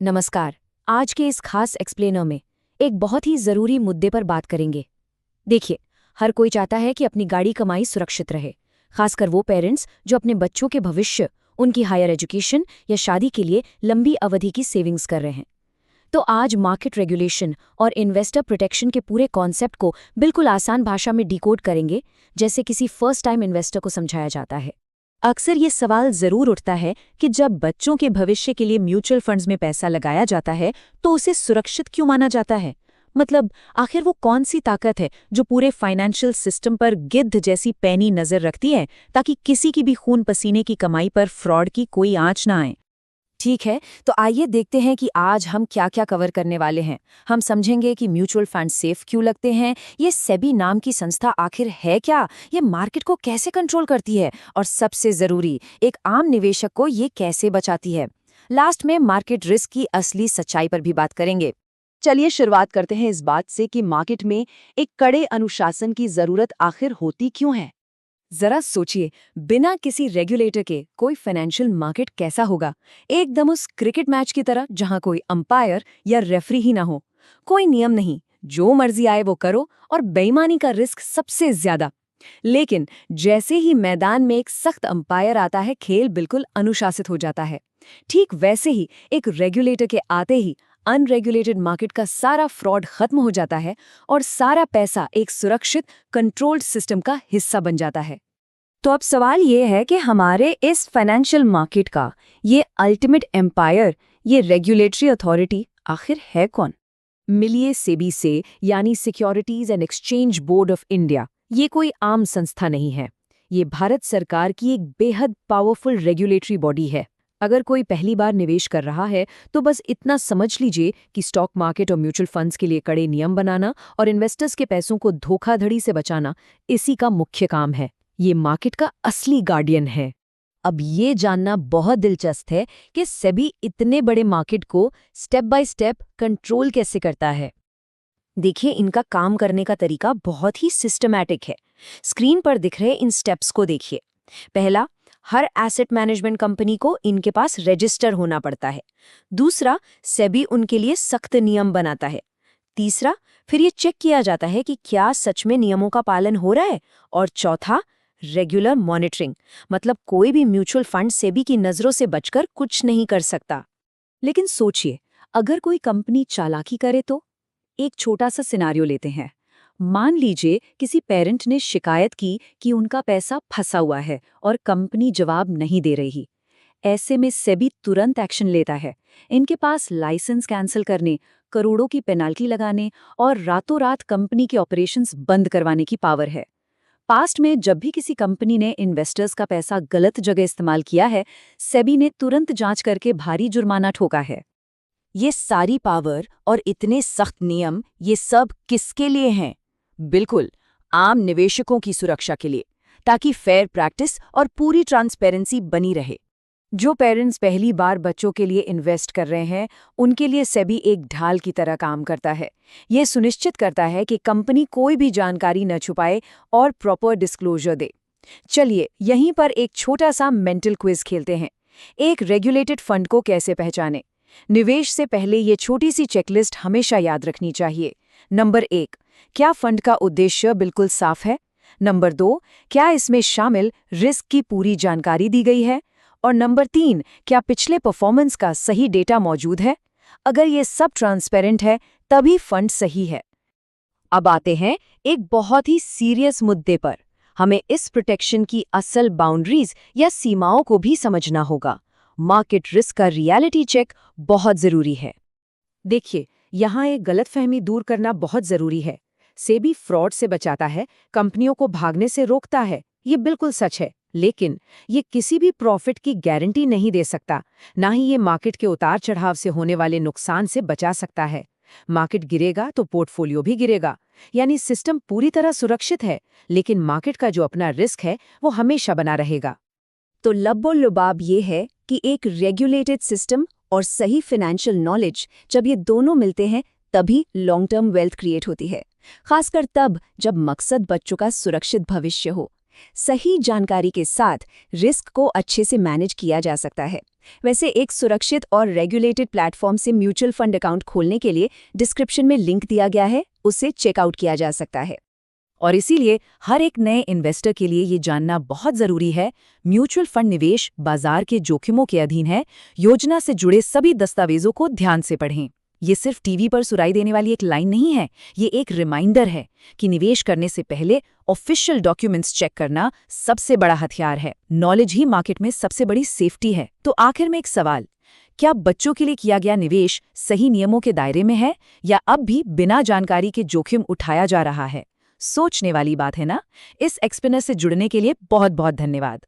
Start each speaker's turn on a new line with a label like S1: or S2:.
S1: नमस्कार। आज के इस खास एक्सप्लेनर में एक बहुत ही ज़रूरी मुद्दे पर बात करेंगे। देखिए, हर कोई चाहता है कि अपनी गाड़ी कमाई सुरक्षित रहे, खासकर वो पेरेंट्स जो अपने बच्चों के भविष्य, उनकी हायर एजुकेशन या शादी के लिए लंबी अवधि की सेविंग्स कर रहे हैं। तो आज मार्केट रेगुलेशन और इन्वेस्टर प्रोटेक्शन के पूरे कॉन्सेप्ट को बिल्कुल आसान भाषा में डिकोड करेंगे, जैसे किसी फर्स्ट टाइम इन्वेस्टर को समझाया जाता है।
S2: अक्सर ये सवाल जरूर उठता है कि जब बच्चों के भविष्य के लिए म्यूचुअल फंड्स में पैसा लगाया जाता है तो उसे सुरक्षित क्यों माना जाता है। मतलब आखिर वो कौन सी ताकत है जो पूरे फाइनेंशियल सिस्टम पर गिद्ध जैसी पैनी नजर रखती है ताकि किसी की भी खून पसीने की कमाई पर फ्रॉड की कोई आंच ना आए।
S1: ठीक है, तो आइए देखते हैं कि आज हम क्या क्या कवर करने वाले हैं। हम समझेंगे कि म्यूचुअल फंड सेफ क्यों लगते हैं, ये सेबी नाम की संस्था आखिर है क्या, ये मार्केट को कैसे कंट्रोल करती है, और सबसे जरूरी, एक आम निवेशक को ये कैसे बचाती है। लास्ट में मार्केट रिस्क की असली सच्चाई पर भी बात करेंगे।
S2: चलिए शुरुआत करते हैं इस बात से कि मार्केट में एक कड़े अनुशासन की जरूरत आखिर होती क्यों है।
S1: जरा सोचिए, बिना किसी रेगुलेटर के कोई फाइनेंशियल मार्केट कैसा होगा। एकदम उस क्रिकेट मैच की तरह जहां कोई अंपायर या रेफरी ही ना हो। कोई नियम नहीं, जो मर्जी आए वो करो, और बेईमानी का रिस्क सबसे ज्यादा। लेकिन जैसे ही मैदान में एक सख्त अंपायर आता है, खेल बिल्कुल अनुशासित हो जाता है। ठीक वैसे ही एक रेगुलेटर के आते ही अनरेगुलेटेड मार्केट का सारा फ्रॉड खत्म हो जाता है और सारा पैसा एक सुरक्षित कंट्रोल्ड सिस्टम का हिस्सा बन जाता है। तो अब सवाल ये है कि हमारे इस फाइनेंशियल मार्केट का ये अल्टीमेट एम्पायर, ये रेगुलेटरी अथॉरिटी आखिर है कौन? मिलिए सेबी से, यानी securities and exchange board of India. ये कोई आम संस्था नहीं है, ये भारत सरकार की एक बेहद पावरफुल रेगुलेटरी बॉडी है। अगर कोई पहली बार निवेश कर रहा है तो बस इतना समझ लीजिए कि स्टॉक मार्केट और म्यूचुअल फंड्स के लिए कड़े नियम बनाना और इन्वेस्टर्स के पैसों को धोखाधड़ी से बचाना इसी का मुख्य काम है। ये मार्केट का असली गार्डियन है। अब ये जानना बहुत दिलचस्प है कि सेबी इतने बड़े मार्केट को स्टेप बाय स्टेप कंट्रोल कैसे करता है। देखिए, इनका काम करने का तरीका बहुत ही सिस्टमैटिक है। स्क्रीन पर दिख रहे इन स्टेप्स को देखिए। पहला, हर एसेट मैनेजमेंट कंपनी को इनके पास रजिस्टर होना पड़ता है। दूसरा, सेबी उनके लिए सख्त नियम बनाता है। तीसरा, फिर ये चेक किया जाता है कि क्या सच में नियमों का पालन हो रहा है। और चौथा, रेगुलर मॉनिटरिंग, मतलब कोई भी म्यूचुअल फंड सेबी की नजरों से बचकर कुछ नहीं कर सकता। लेकिन सोचिए, अगर कोई कंपनी चालाकी करे तो। एक छोटा सा सिनारियो लेते हैं। मान लीजिए किसी पेरेंट ने शिकायत की कि उनका पैसा फंसा हुआ है और कंपनी जवाब नहीं दे रही। ऐसे में सेबी तुरंत एक्शन लेता है। इनके पास लाइसेंस कैंसिल करने, करोड़ों की पेनाल्टी लगाने और रातों रात कंपनी के ऑपरेशंस बंद करवाने की पावर है। पास्ट में जब भी किसी कंपनी ने इन्वेस्टर्स का पैसा गलत जगह इस्तेमाल किया है, सेबी ने तुरंत जांच करके भारी जुर्माना ठोका है। ये सारी पावर और इतने सख्त नियम, ये सब किसके लिए हैं? बिल्कुल, आम निवेशकों की सुरक्षा के लिए, ताकि फेयर प्रैक्टिस और पूरी ट्रांसपेरेंसी बनी रहे। जो पेरेंट्स पहली बार बच्चों के लिए इन्वेस्ट कर रहे हैं, उनके लिए सेबी एक ढाल की तरह काम करता है। ये सुनिश्चित करता है कि कंपनी कोई भी जानकारी न छुपाए और प्रॉपर डिस्क्लोजर दे। चलिए, यहीं पर एक छोटा सा मेंटल क्विज खेलते हैं। एक रेगुलेटेड फंड को कैसे पहचानें? निवेश से पहले ये छोटी सी चेकलिस्ट हमेशा याद रखनी चाहिए। नंबर 1, क्या फंड का उद्देश्य बिल्कुल साफ है? नंबर 2, क्या इसमें शामिल रिस्क की पूरी जानकारी दी गई है? और नंबर 3, क्या पिछले परफॉर्मेंस का सही डेटा मौजूद है? अगर ये सब ट्रांसपेरेंट है, तभी फंड सही है। अब आते हैं एक बहुत ही सीरियस मुद्दे पर। हमें इस प्रोटेक्शन की असल बाउंड्रीज या सीमाओं को भी समझना होगा। मार्केट रिस्क का रियलिटी चेक बहुत जरूरी है। देखिए, यहाँ एक गलतफहमी दूर करना बहुत जरूरी है। सेबी फ्रॉड से बचाता है, कंपनियों को भागने से रोकता है, ये बिल्कुल सच है। लेकिन ये किसी भी प्रॉफिट की गारंटी नहीं दे सकता, ना ही ये मार्केट के उतार चढ़ाव से होने वाले नुकसान से बचा सकता है। मार्केट गिरेगा तो पोर्टफोलियो भी गिरेगा। यानी सिस्टम पूरी तरह सुरक्षित है, लेकिन मार्केट का जो अपना रिस्क है वो हमेशा बना रहेगा। तो लब्बो लुबाब ये है कि एक रेगुलेटेड सिस्टम और सही फाइनेंशियल नॉलेज, जब ये दोनों मिलते हैं तभी लॉन्ग टर्म वेल्थ क्रिएट होती है। खासकर तब जब मकसद बच्चों का सुरक्षित भविष्य हो। सही जानकारी के साथ रिस्क को अच्छे से मैनेज किया जा सकता है। वैसे एक सुरक्षित और रेगुलेटेड प्लेटफॉर्म से म्यूचुअल फंड अकाउंट खोलने के लिए डिस्क्रिप्शन में लिंक दिया गया है, उसे चेकआउट किया जा सकता है।
S2: और इसीलिए हर एक नए इन्वेस्टर के लिए ये जानना बहुत ज़रूरी है, म्यूचुअल फंड निवेश बाजार के जोखिमों के अधीन है। योजना से जुड़े सभी दस्तावेजों को ध्यान से पढ़ें। ये सिर्फ टीवी पर सुनाई देने वाली एक लाइन नहीं है, ये एक रिमाइंडर है कि निवेश करने से पहले ऑफिशियल डॉक्यूमेंट्स चेक करना सबसे बड़ा हथियार है। नॉलेज ही मार्केट में सबसे बड़ी सेफ्टी है। तो आखिर में एक सवाल, क्या बच्चों के लिए किया गया निवेश सही नियमों के दायरे में है या अब भी बिना जानकारी के जोखिम उठाया जा रहा है? सोचने वाली बात है ना? इस एक्सप्लेनर से जुड़ने के लिए बहुत बहुत धन्यवाद।